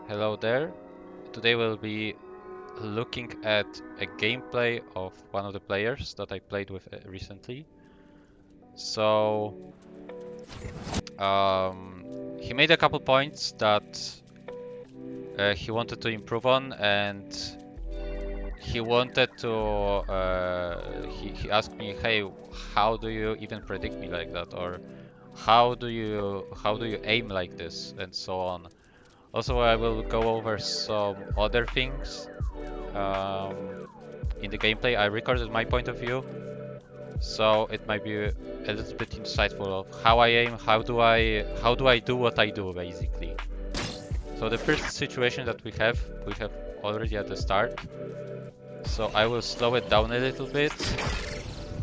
Hello there. Today we'll be looking at a gameplay of one of the players that I played with recently. So he made a couple points that he wanted to improve on, and he wanted to he asked me, hey, how do you even predict me like that, or how do you aim like this, and so on. Also, I will go over some other things in the gameplay. I recorded my point of view, so it might be a little bit insightful of how I aim, how do I do what I do, basically. So the first situation that we have already at the start. So I will slow it down a little bit.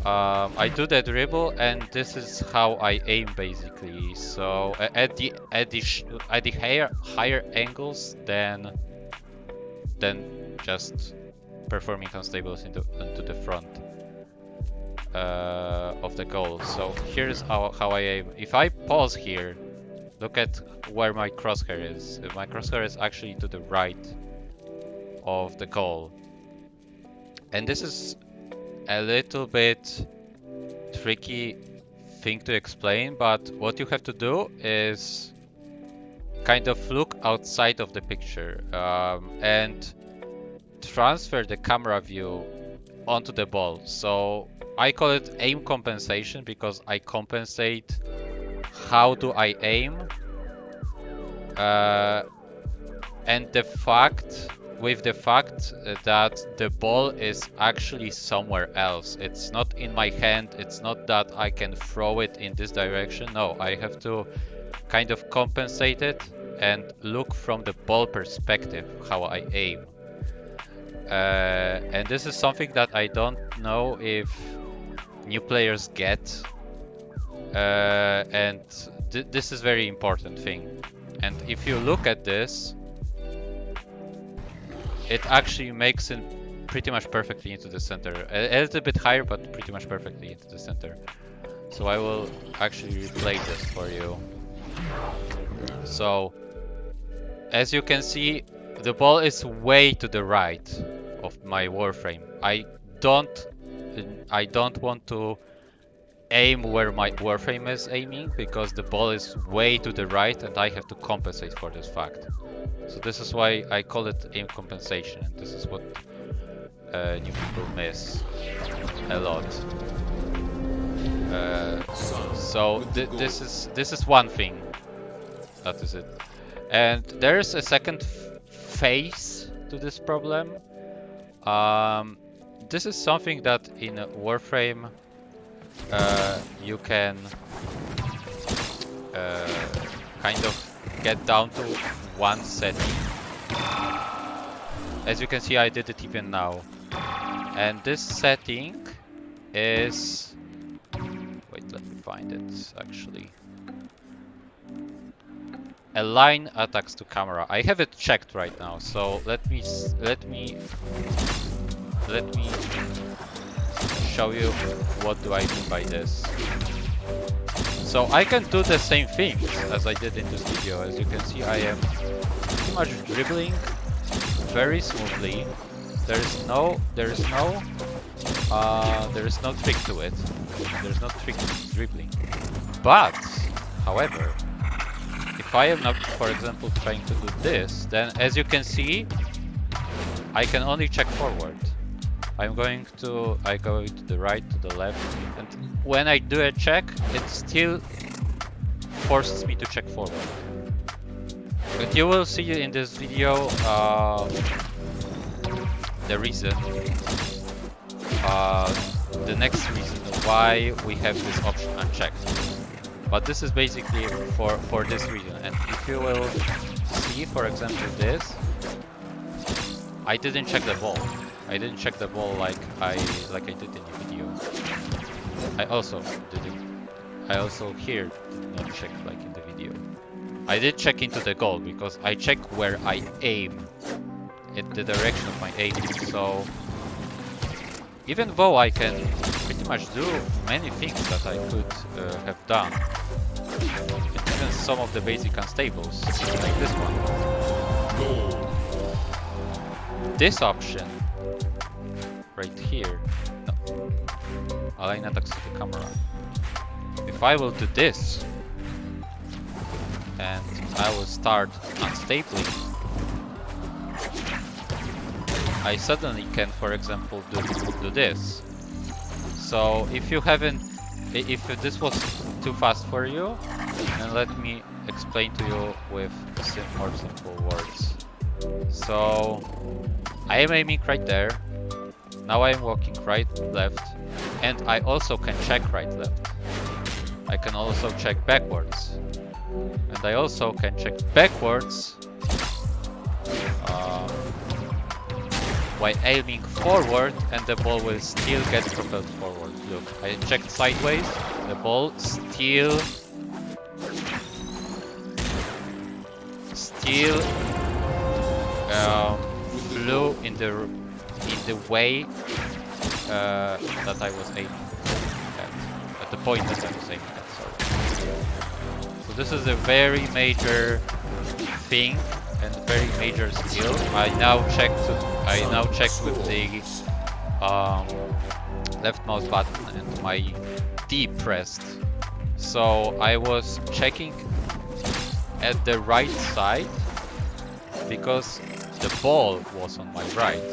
I do the dribble, and this is how I aim, basically. So at the higher angles than just performing unstables into the front of the goal. So here's how I aim. If I pause here, look at where my crosshair is. My crosshair is actually to the right of the goal. And this is a little bit tricky thing to explain, but what you have to do is kind of look outside of the picture and transfer the camera view onto the ball. So I call it aim compensation because I compensate how do I aim and the fact that the ball is actually somewhere else. It's not in my hand. It's not that I can throw it in this direction. No, I have to kind of compensate it and look from the ball perspective how I aim. And this is something that I don't know if new players get. And this is very important thing. And if you look at this, it actually makes it pretty much perfectly into the center. A little bit higher, but pretty much perfectly into the center. So I will actually replay this for you. So, as you can see, the ball is way to the right of my Warframe. I don't want to aim where my Warframe is aiming because the ball is way to the right and I have to compensate for this fact. So this is why I call it aim compensation, and this is what new people miss a lot. So this is one thing. That is it. And there's a second phase to this problem. This is something that in Warframe you can kind of get down to one setting. As you can see, I did it even now. And this setting is... Wait, let me find it, actually. Align attacks to camera. I have it checked right now, so let me show you what do I mean by this. So I can do the same things as I did in this video. As you can see, I am pretty much dribbling very smoothly. There is no trick to it. There's no trick to dribbling. But, however, if I am not, for example, trying to do this, then as you can see, I can only check forward. I go to the right, to the left, and when I do a check, it still forces me to check forward. But you will see in this video the reason, the next reason why we have this option unchecked. But this is basically for this reason. And if you will see, for example, this, I didn't check the ball. I didn't check the ball like I did in the video. I also here did not check like in the video. I did check into the goal because I check where I aim, in the direction of my aiming. So even though I can pretty much do many things that I could have done, and even some of the basic unstables, like this one. this option right here, no, align attacks to the camera. If I will do this, and I will start unstably, I suddenly can, for example, do this. So if you haven't, if this was too fast for you, then let me explain to you with more simple words. So I am aiming right there. Now I am walking right, left, and I also can check right, left. I can also check backwards, and I also can check backwards by aiming forward, and the ball will still get propelled forward. Look, I checked sideways, the ball still flew in the way that I was aiming at the point that I was aiming at. Sorry. So this is a very major thing and very major skill. I now checked with the left mouse button and my D pressed. So I was checking at the right side because the ball was on my right,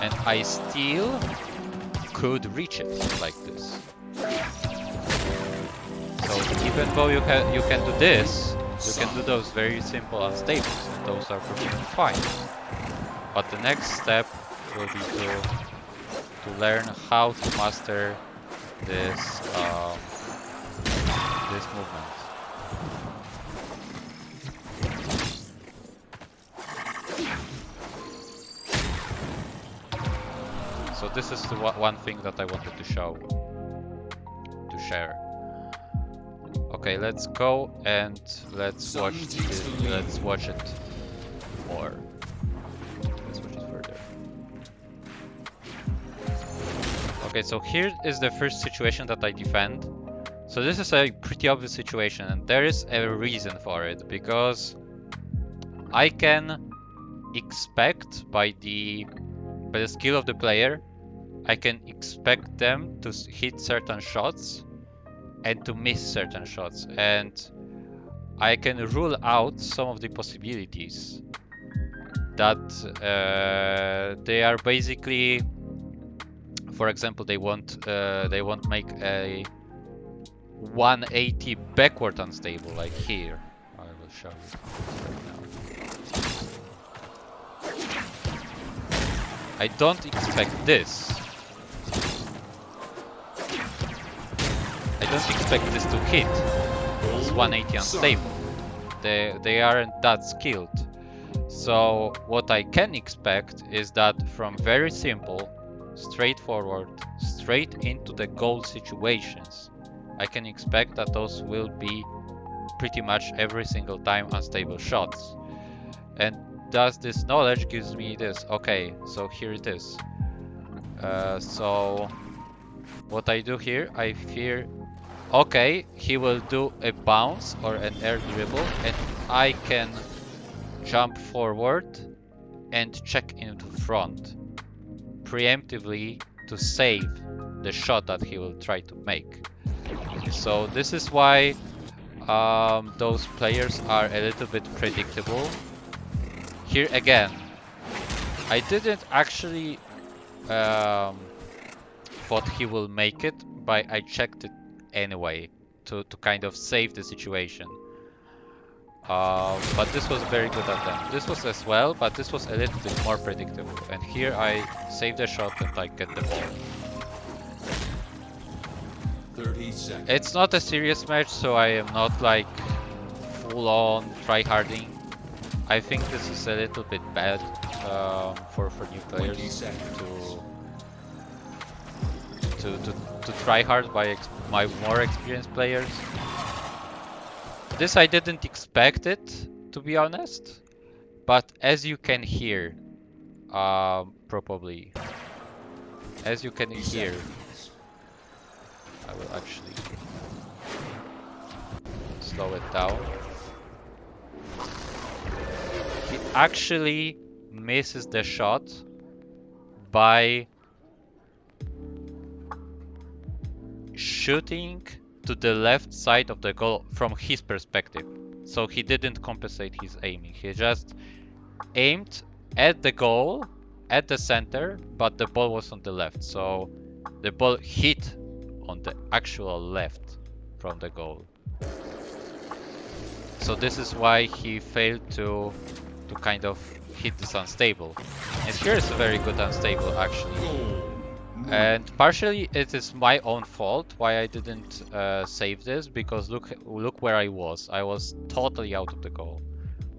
and I still could reach it like this. So even though you can do this, you can do those very simple unstables, and those are perfectly fine. But the next step will be to learn how to master this this movement. So this is the one thing that I wanted to share. Okay, let's go and let's watch it more. Let's watch it further. Okay, so here is the first situation that I defend. So this is a pretty obvious situation, and there is a reason for it, because I can expect by the skill of the player, I can expect them to hit certain shots and to miss certain shots, and I can rule out some of the possibilities that they are basically, for example, they won't make a 180 backward unstable like here. I will show you right now. I don't expect this. I don't expect this to hit. It's 180 unstable. They aren't that skilled. So what I can expect is that from very simple, straightforward, straight into the goal situations, I can expect that those will be pretty much every single time unstable shots. And thus this knowledge gives me this. Okay, so here it is. So what I do here, I fear, okay, he will do a bounce or an air dribble, and I can jump forward and check into front preemptively to save the shot that he will try to make. So this is why those players are a little bit predictable. Here again, I didn't actually thought he will make it, but I checked it anyway to kind of save the situation. But this was very good at them. This was as well, but this was a little bit more predictable. And here I save the shot and I get the ball. 30 seconds. It's not a serious match, so I am not like full on tryharding. I think this is a little bit bad for new players to try hard by my more experienced players. This I didn't expect it, to be honest, but as you can hear, probably, as you can hear, I will actually slow it down. He actually misses the shot by shooting to the left side of the goal from his perspective. So he didn't compensate his aiming. He just aimed at the goal, at the center, but the ball was on the left. So the ball hit on the actual left from the goal. So this is why he failed to kind of hit this unstable. And here is a very good unstable actually. And partially it is my own fault why I didn't save this, because look where I was. I was totally out of the goal.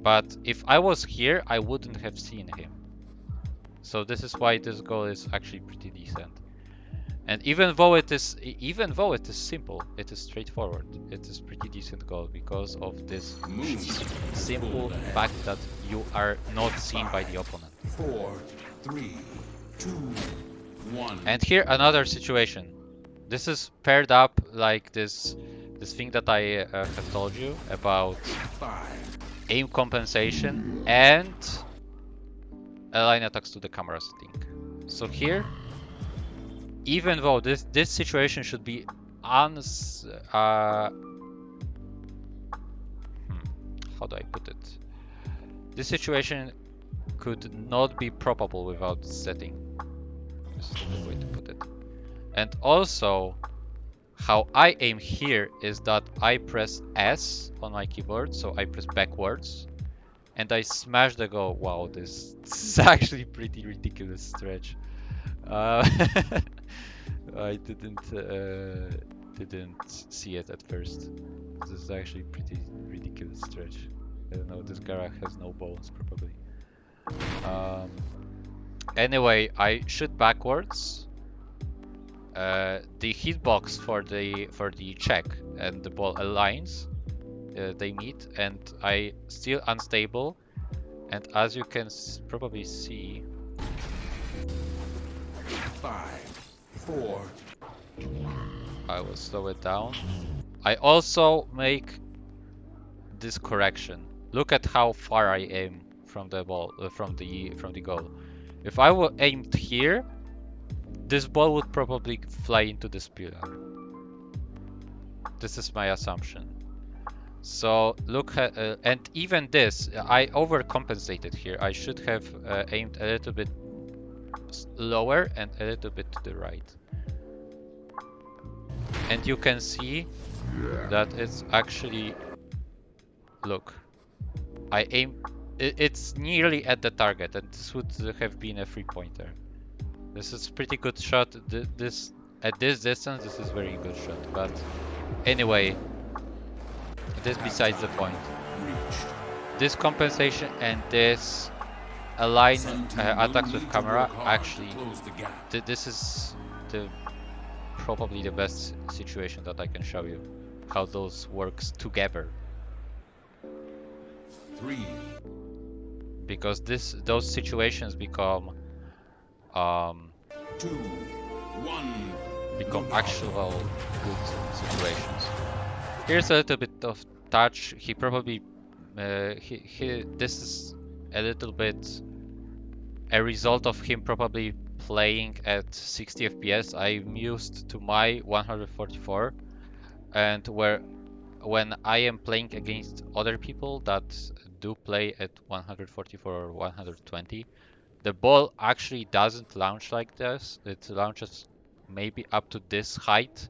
But if I was here, I wouldn't have seen him. So this is why this goal is actually pretty decent. And even though it is simple, it is straightforward. It is pretty decent goal because of this simple fact that you are not seen by the opponent. 4, 3, 2, 1. And here another situation. This is paired up like this thing that I have told you about 5, aim compensation and align attacks to the camera setting. So here, even though this situation should be how do I put it? This situation could not be probable without this setting. This is the way to put it. And also, how I aim here is that I press S on my keyboard, so I press backwards, and I smash the goal. Wow, this is actually pretty ridiculous stretch. I didn't see it at first. This is actually pretty ridiculous stretch. I don't know, this Gara has no bones probably. Anyway, I shoot backwards. The hitbox for the check and the ball aligns. They meet, and I still unstable. And as you can probably see, 5, 4. I will slow it down. I also make this correction. Look at how far I aim from the ball, from the goal. If I were aimed here, this ball would probably fly into this pillar. This is my assumption. So look at, and even this, I overcompensated here. I should have aimed a little bit lower and a little bit to the right. And you can see that it's actually, look, I aim, it's nearly at the target, and this would have been a 3-pointer. This is pretty good shot. This at this distance, this is very good shot. But anyway, this besides the point. This compensation and this align attacks with camera, actually, this is probably the best situation that I can show you how those works together. 3. Because those situations become 2, 1. become actual good situations. Here's a little bit of touch. He probably this is a little bit a result of him probably playing at 60 FPS. I'm used to my 144, and when I am playing against other people that do play at 144 or 120, the ball actually doesn't launch like this. It launches maybe up to this height.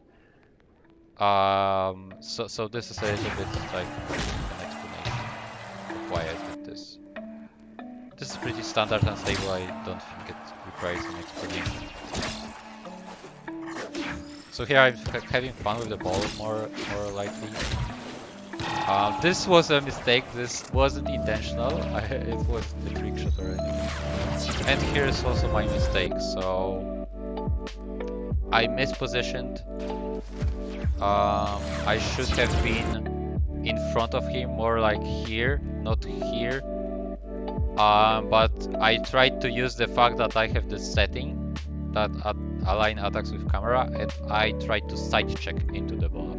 So this is a little bit like an explanation of why I did this. This is pretty standard and stable. I don't think it requires an explanation. So here I'm having fun with the ball more likely. This was a mistake. This wasn't intentional. It was the trick shot already. And here's also my mistake. So I mispositioned. I should have been in front of him, more like here, not here. But I tried to use the fact that I have this setting that align attacks with camera, and I tried to side check into the ball.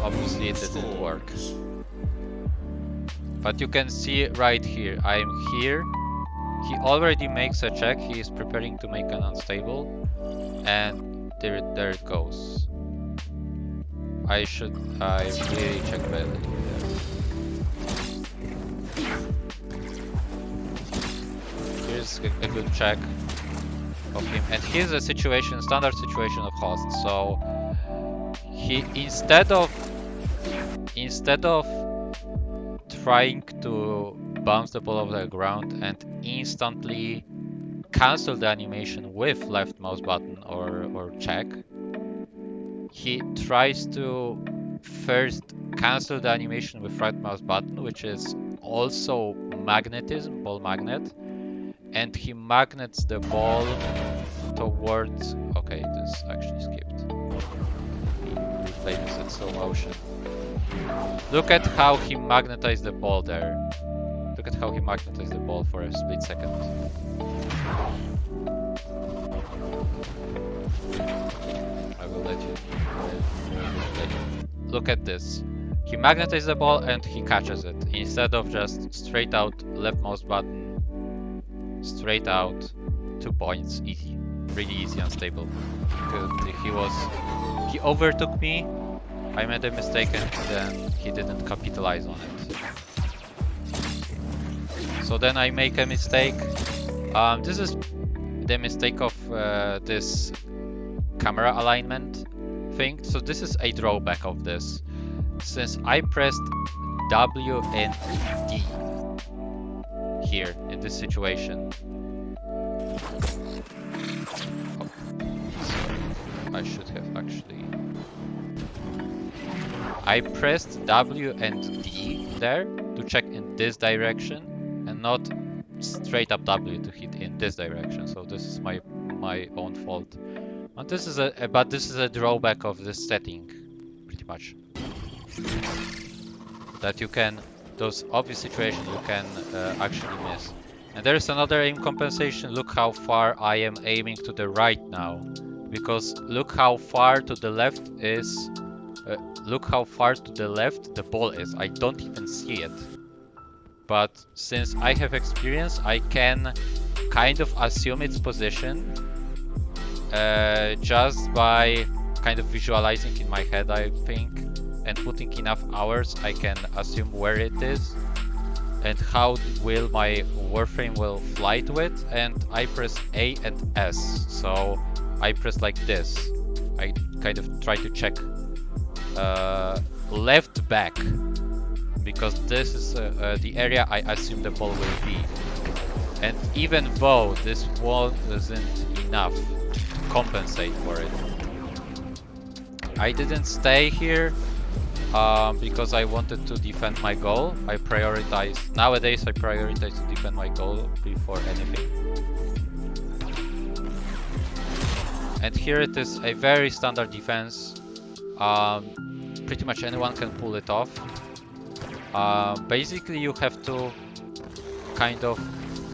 Obviously it didn't work. But you can see right here, I'm here. He already makes a check. He is preparing to make an unstable, and there it goes. I really check badly. Here's a good check of him, and here's a situation, standard situation of host. So he instead of trying to bounce the ball off the ground and instantly cancel the animation with left mouse button or check, he tries to first cancel the animation with right mouse button, which is also magnetism, ball magnet, and he magnets the ball towards... Okay, this actually skipped. We play this in slow motion. Look at how he magnetized the ball there. Look at how he magnetized the ball for a split second. I will let you look at this. He magnetizes the ball and he catches it instead of just straight out left mouse button, straight out, 2 points, easy, really easy, unstable. He overtook me. I made a mistake and then he didn't capitalize on it. So then I make a mistake. This is the mistake of this camera alignment thing. So this is a drawback of this. Since I pressed W and D here in this situation. Oh, I should have actually... I pressed W and D there to check in this direction and not straight up W to hit in this direction. So this is my own fault. And this is a drawback of this setting, pretty much. That you can, those obvious situations you can actually miss. And there is another aim compensation. Look how far I am aiming to the right now, because look how far to the left is. Look how far to the left the ball is. I don't even see it. But since I have experience, I can kind of assume its position just by kind of visualizing in my head, I think, and putting enough hours. I can assume where it is and how will my Warframe will fly to it. And I press A and S. So I press like this. I kind of try to check left back, because this is the area I assume the ball will be. And even though this wall isn't enough to compensate for it, I didn't stay here because I wanted to defend my goal. Nowadays I prioritize to defend my goal before anything. And here it is a very standard defense. Pretty much anyone can pull it off. Basically you have to kind of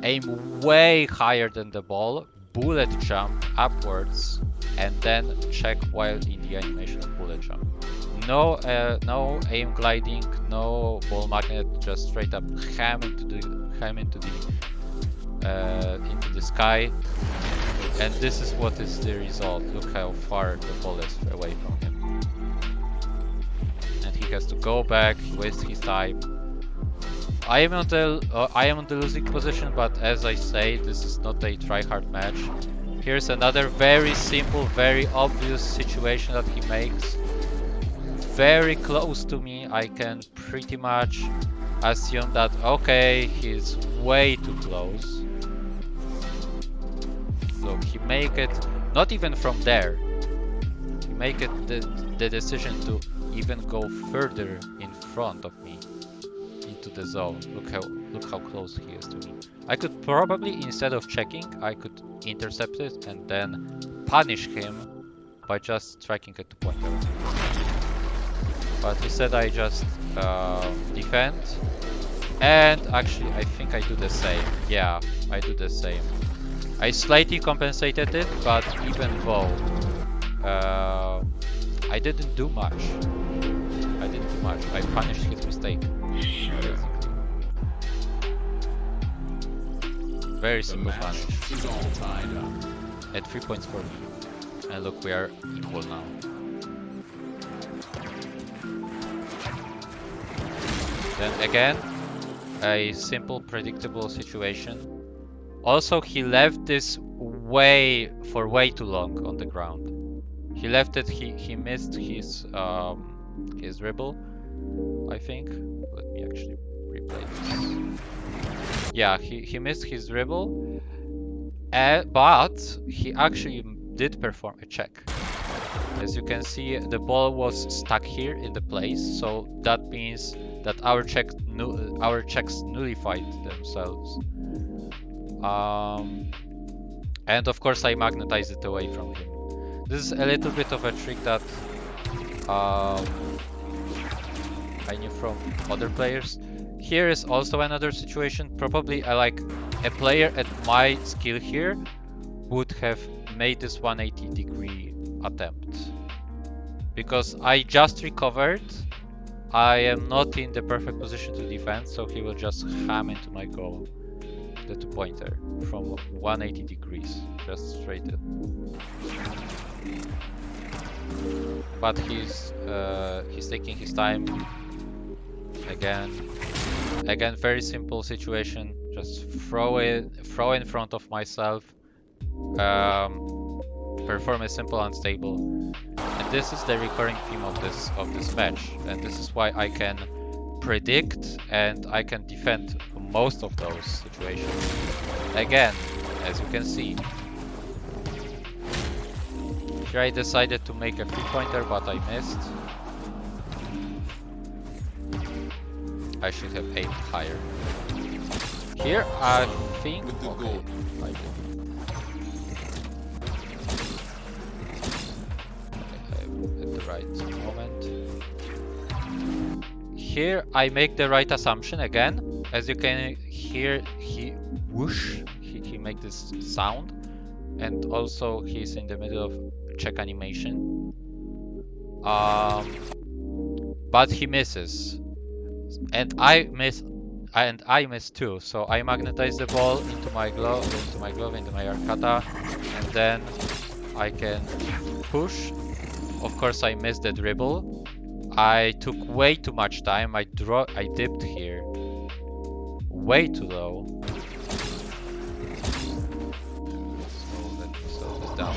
aim way higher than the ball, bullet jump upwards, and then check while in the animation of bullet jump. No aim gliding, no ball magnet, just straight up ham into the sky. And this is what is the result. Look how far the ball is away from him. And he has to go back, waste his time. I am on the losing position, but as I say, this is not a try-hard match. Here's another very simple, very obvious situation that he makes. Very close to me. I can pretty much assume that, okay, he's way too close. Look, he make it not even from there. He make it the decision to even go further in front of me into the zone. Look how close he is to me. I could probably, instead of checking, I could intercept it and then punish him by just striking at the pointer. But instead I just defend. And actually I think I do the same. Yeah, I do the same. I slightly compensated it, but even though I didn't do much. I punished his mistake, basically. Very The simple match punish. is all tied up. At 3 points for me. And look, we are equal now. Then again, a simple, predictable situation. Also, he left this for way too long on the ground. He left it. He missed his dribble, I think. Let me actually replay this. Yeah, he missed his dribble, but he actually did perform a check. As you can see, the ball was stuck here in the place, so that means that our checks nullified themselves. And of course I magnetized it away from him. This is a little bit of a trick that I knew from other players. Here is also another situation. Probably like a player at my skill here would have made this 180-degree attempt. Because I just recovered, I am not in the perfect position to defend, so he will just ham into my goal. The 2-pointer from 180 degrees, just straight in. But he's taking his time. Again, very simple situation. Just throw in front of myself. Perform a simple unstable, and this is the recurring theme of this match, and this is why I can predict and I can defend most of those situations. Again, as you can see, here I decided to make a 3-pointer, but I missed. I should have aimed higher. Here I think okay, I did. At the right moment. Here I make the right assumption again. As you can hear, he whoosh, he make this sound, and also he's in the middle of check animation. But he misses, and I miss too. So I magnetize the ball into my glove, into my arcata, and then I can push. Of course, I missed the dribble. I took way too much time. I dipped here way too low. So let me slow this down.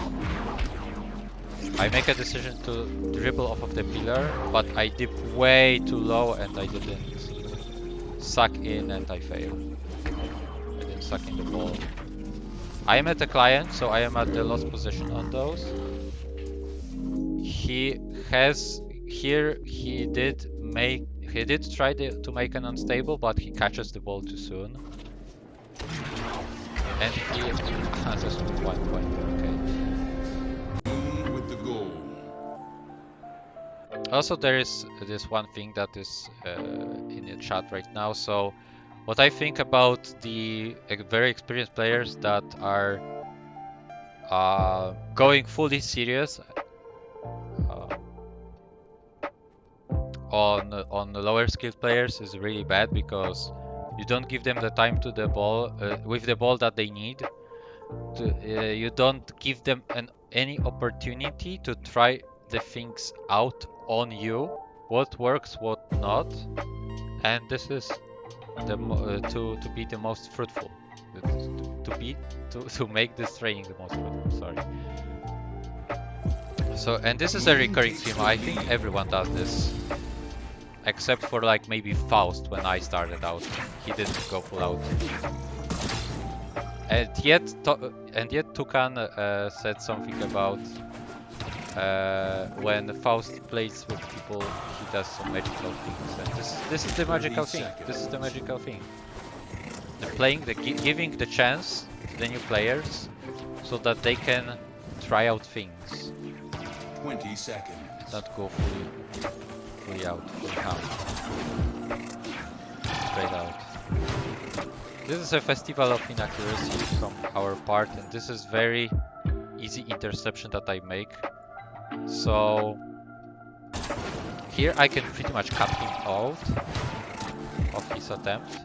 I make a decision to dribble off of the pillar, but I dipped way too low and I didn't suck in, and I failed. I didn't suck in the ball. I am at the client, so I am at the lost position on those. He did try to make an unstable, but he catches the ball too soon. And he just 1 point, okay. With the goal. Also, there is this one thing that is in the chat right now. So what I think about the very experienced players that are going fully serious on the lower skilled players is really bad, because you don't give them the time to the ball with the ball that they need. You don't give them any opportunity to try the things out on you, what works, what not, and this is the to be the most fruitful, to make this training the most fruitful. Sorry. So, and this is a recurring theme. I think everyone does this, except for like maybe Faust when I started out. He didn't go full out. And yet Tukan said something about when Faust plays with people, he does some magical things. And this is the magical thing. This is the magical thing. Giving the chance to the new players so that they can try out things. 20 seconds. Not go fully out, fully out. Straight out. This is a festival of inaccuracy from our part, and this is very easy interception that I make. So here I can pretty much cut him out of his attempt.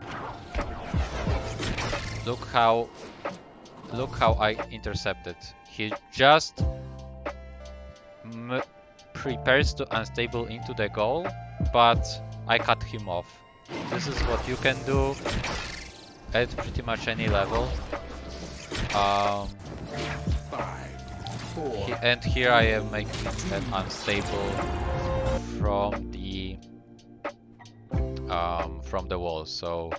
look how I intercepted. He just prepares to unstable into the goal, but I cut him off. This is what you can do at pretty much any level. 5, 4. And here I am making an unstable from the wall. So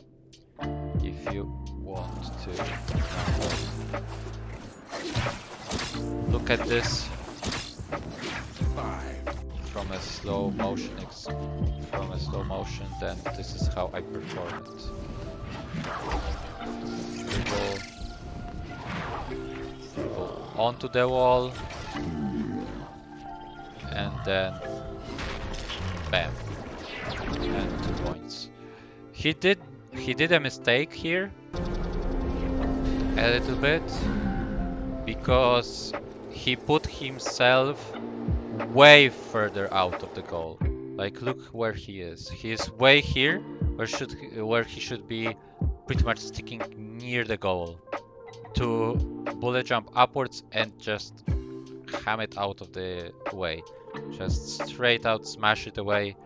if you want to look at this 5. from a slow motion, then this is how I perform it. We go onto the wall, and then bam, and 2 points. He did a mistake here a little bit, because he put himself way further out of the goal. Like, look where he is. He is way here, where he should be pretty much sticking near the goal. To bullet jump upwards and just ham it out of the way. Just straight out smash it away.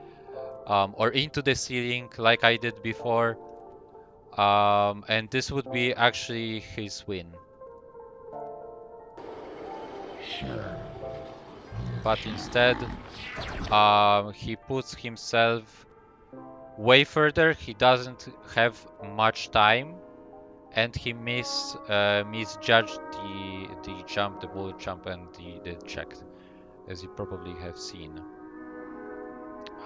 Or into the ceiling like I did before. And this would be actually his win. But instead, he puts himself way further. He doesn't have much time, and he misjudged the jump, the bullet jump, and the check, as you probably have seen.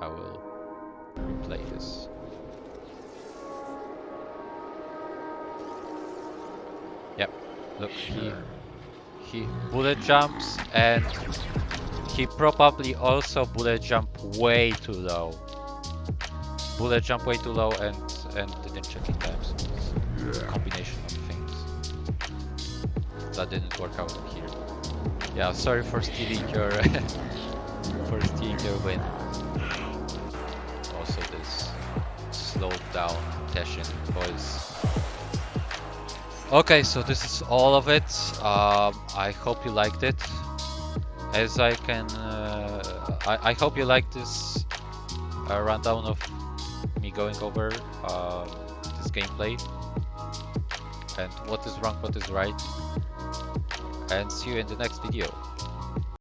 I will replay this. Yep, look, he bullet jumps, and he probably also bullet jumped way too low. Bullet jump way too low and didn't check in time. So it's a combination of things that didn't work out here. Yeah, sorry for stealing your win. Also this slowed down Teshin voice. Okay, so this is all of it. I hope you liked it. As I hope you liked this rundown of me going over this gameplay and what is wrong, what is right. And see you in the next video.